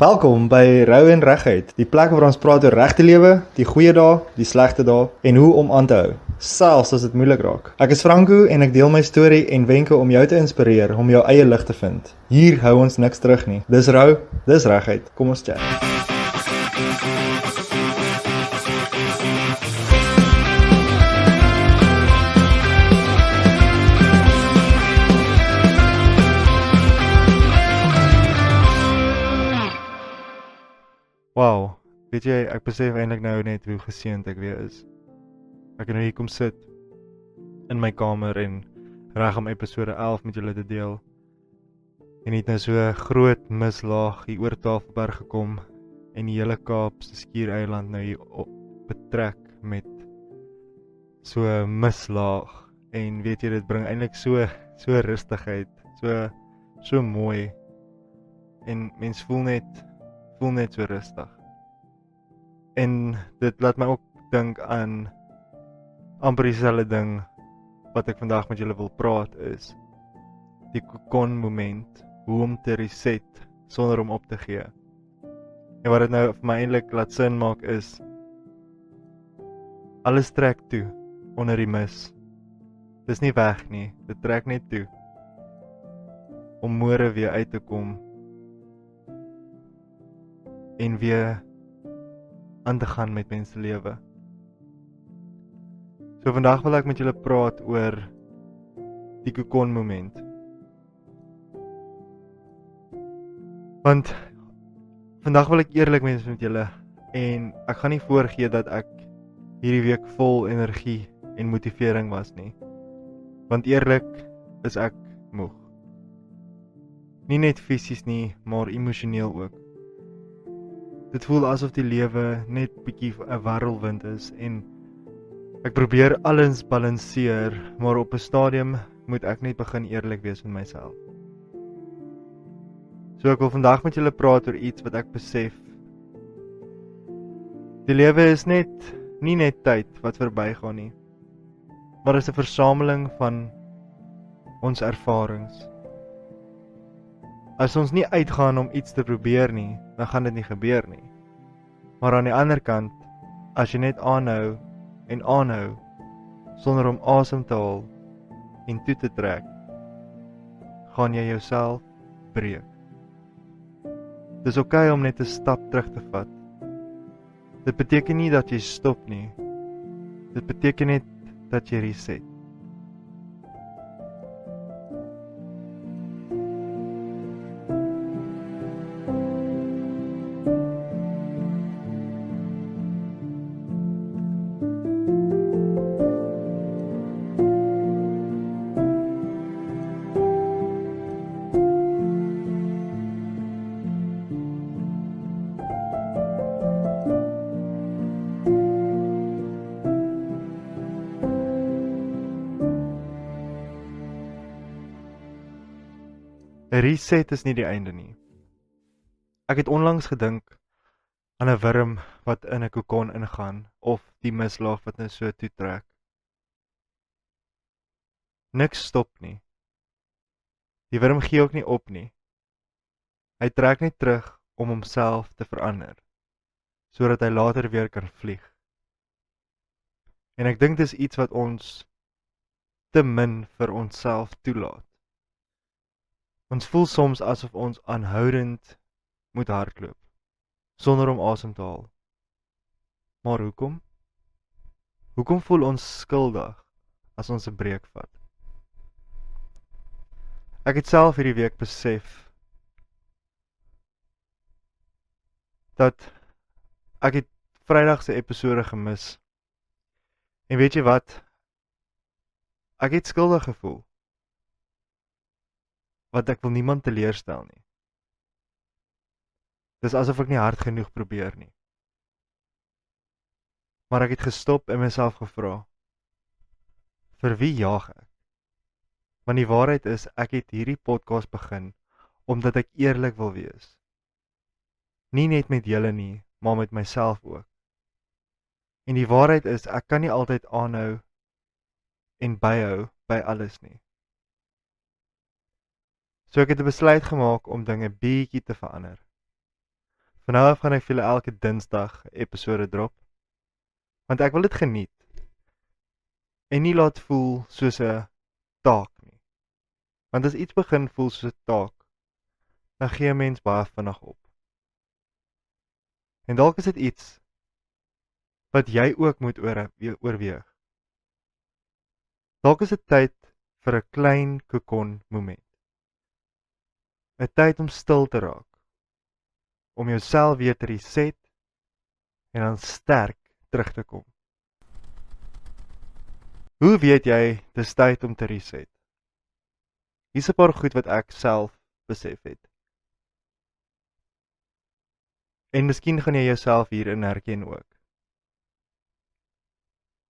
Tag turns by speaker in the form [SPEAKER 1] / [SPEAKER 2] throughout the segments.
[SPEAKER 1] Welkom by Rou en Reguit, die plek waar ons praat oor regte lewe, die goeie dae, die slegte dae en hoe om aan te hou, selfs as dit moeilik raak. Ek is Franco en ek deel my storie en wenke om jou te inspireer om jou eie lig te vind. Hier hou ons niks terug nie. Dis Rou, dis Reguit. Kom ons chat. Wow, weet jy, ek besef eintlik nou net hoe geseënd ek weer is. Ek kan nou hier kom sit in my kamer en reg om episode 11 met julle te deel. En het nou so 'n groot mislaag hier oor Tafelberg gekom en die hele Kaapse Skiereiland nou hier betrek met so 'n mislaag. En weet jy, dit bring eintlik so rustigheid, so mooi. En mens voel net so rustig. En dit laat my ook dink aan amper dieselfde ding wat ek vandag met julle wil praat is die kokon moment, hoe om te reset sonder om op te gee. En wat dit nou vir my eintlik laat sin maak is alles trek toe onder die mis. Dis nie weg nie, dit trek net toe om môre weer uit te kom en weer aan te gaan met mense lewe. So vandag wil ek met julle praat oor die kokon moment. Want vandag wil ek eerlik wees met julle en ek gaan nie voorgee dat ek hierdie week vol energie en motivering was nie. Want eerlik is ek moeg. Nie net fisies nie, maar emosioneel ook. Dit voel asof die lewe net bietjie 'n warrelwind is en ek probeer alles balanseer, maar op 'n stadium moet ek net begin eerlik wees met myself. So ek wil vandag met julle praat oor iets wat ek besef. Die lewe is nie net tyd wat verbygaan nie, maar is 'n versameling van ons ervarings. As ons nie uitgaan om iets te probeer nie, dan gaan dit nie gebeur nie. Maar aan die ander kant, as jy net aanhou en aanhou, sonder om asem te haal en toe te trek, gaan jy jouself breek. Dis oukei om net 'n stap terug te vat. Dit beteken nie dat jy stop nie. Dit beteken net dat jy reset. Een reset is nie die einde nie. Ek het onlangs gedink aan 'n wurm wat in 'n kokon ingaan of die mislaag wat net so toetrek. Niks stop nie. Die wurm gee ook nie op nie. Hy trek net terug om homself te verander, sodat hy later weer kan vlieg. En ek dink dis iets wat ons te min vir onsself toelaat. Ons voel soms asof ons aanhoudend moet hardloop, sonder om asem te haal. Maar hoekom? Hoekom voel ons skuldig as ons 'n breek vat? Ek het self hierdie week besef dat ek het Vrydag se episode gemis. En weet jy wat? Ek het skuldig gevoel. Want ek wil niemand teleurstel nie. Dis asof ek nie hard genoeg probeer nie. Maar ek het gestop en myself gevra, vir wie jaag ek? Want die waarheid is, ek het hierdie podcast begin, omdat ek eerlik wil wees. Nie net met julle nie, maar met myself ook. En die waarheid is, ek kan nie altyd aanhou en byhou by alles nie. So ek het 'n besluit gemaak om dinge bietjie te verander. Van nou af gaan ek vir julle elke Dinsdag 'n episode drop, want ek wil dit geniet en nie laat voel soos 'n taak nie. Want as iets begin voel soos 'n taak, dan gee 'n mens baie vinnig op. En dalk is dit iets wat jy ook moet oorweeg. Dalk is dit tyd vir 'n klein kokon moment. 'n Tyd om stil te raak, om jouself weer te reset en dan sterk terug te kom. Hoe weet jy dis tyd om te reset? Hier's 'n paar goed wat ek self besef het. En miskien gaan jy jouself hierin herken ook.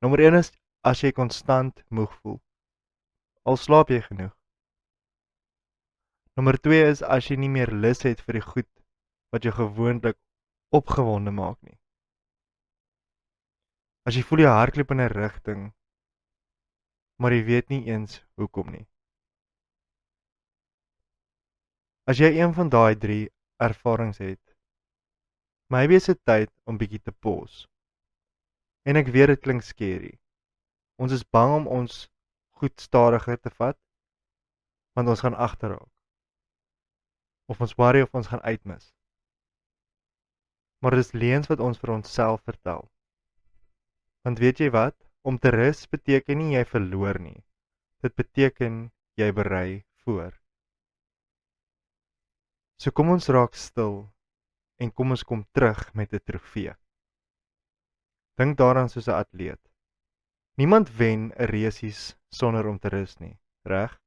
[SPEAKER 1] Nommer 1 is as jy konstant moeg voel. Al slaap jy genoeg. Nommer 2 is as jy nie meer lus het vir die goed wat jou gewoonlik opgewonde maak nie. As jy voel jy hardloop in 'n rigting, maar jy weet nie eens hoekom nie. As jy een van daai 3 ervarings het, maybe is dit tyd om bietjie te pause. En ek weet dit klink scary. Ons is bang om ons goed stadiger te vat, want ons gaan agterraak. Of ons worry of ons gaan uitmis. Maar dis leuns wat ons vir onsself vertel. Want weet jy wat? Om te rus beteken nie jy verloor nie. Dit beteken jy berei voor. So kom ons raak stil en kom ons kom terug met 'n trofee. Dink daaraan soos 'n atleet. Niemand wen 'n resies sonder om te rus nie, reg?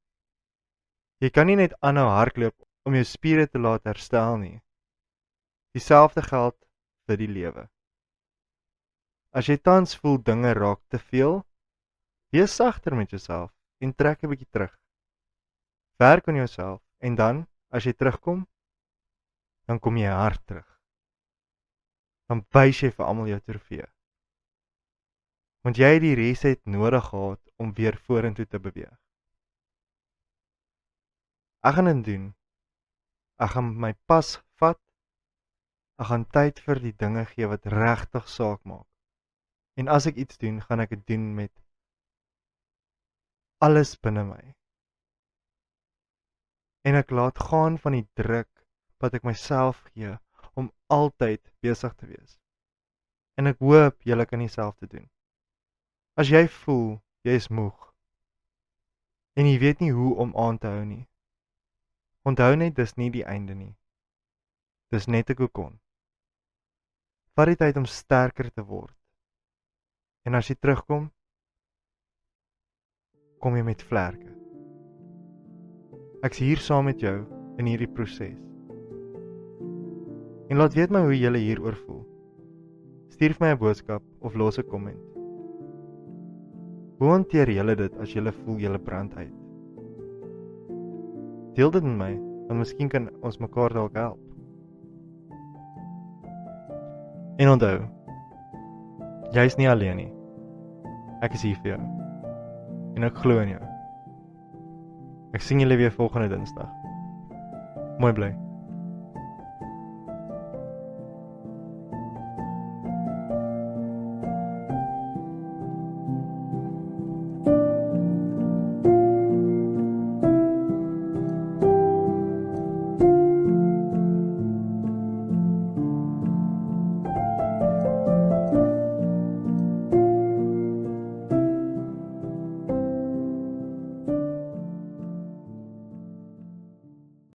[SPEAKER 1] Jy kan nie net aanhou hardloop om jou spiere te laat herstel nie. Dieselfde geld vir die lewe. As jy tans voel dinge raak te veel, wees sagter met jouself en trek 'n bietjie terug. Werk aan jouself en dan, as jy terugkom, dan kom jy hard terug. Dan wys jy vir almal jou trofee. Want jy het die reset nodig gehad om weer vorentoe te beweeg. Ek gaan dit doen. Ek gaan my pas vat. Ek gaan tyd vir die dinge gee wat regtig saak maak. En as ek iets doen, gaan ek dit doen met alles binne my. En ek laat gaan van die druk wat ek myself gee om altyd besig te wees. En ek hoop julle kan dieselfde doen. As jy voel jy is moeg en jy weet nie hoe om aan te hou nie, onthou net dis nie die einde nie. Dis net 'n kokon. Vat die tyd om sterker te word. En as jy terugkom, kom jy met vlerke. Ek's hier saam met jou in hierdie proses. En laat weet my hoe jy hieroor voel. Stuur vir my 'n boodskap of los 'n komment. Hoe hanteer julle dit as julle voel julle brand uit? Deel dit met my, want miskien kan ons mekaar dalk help. En onthou, jy is nie alleen nie. Ek is hier vir jou. En ek glo in jou. Ek sien julle weer volgende Dinsdag. Mooi bly.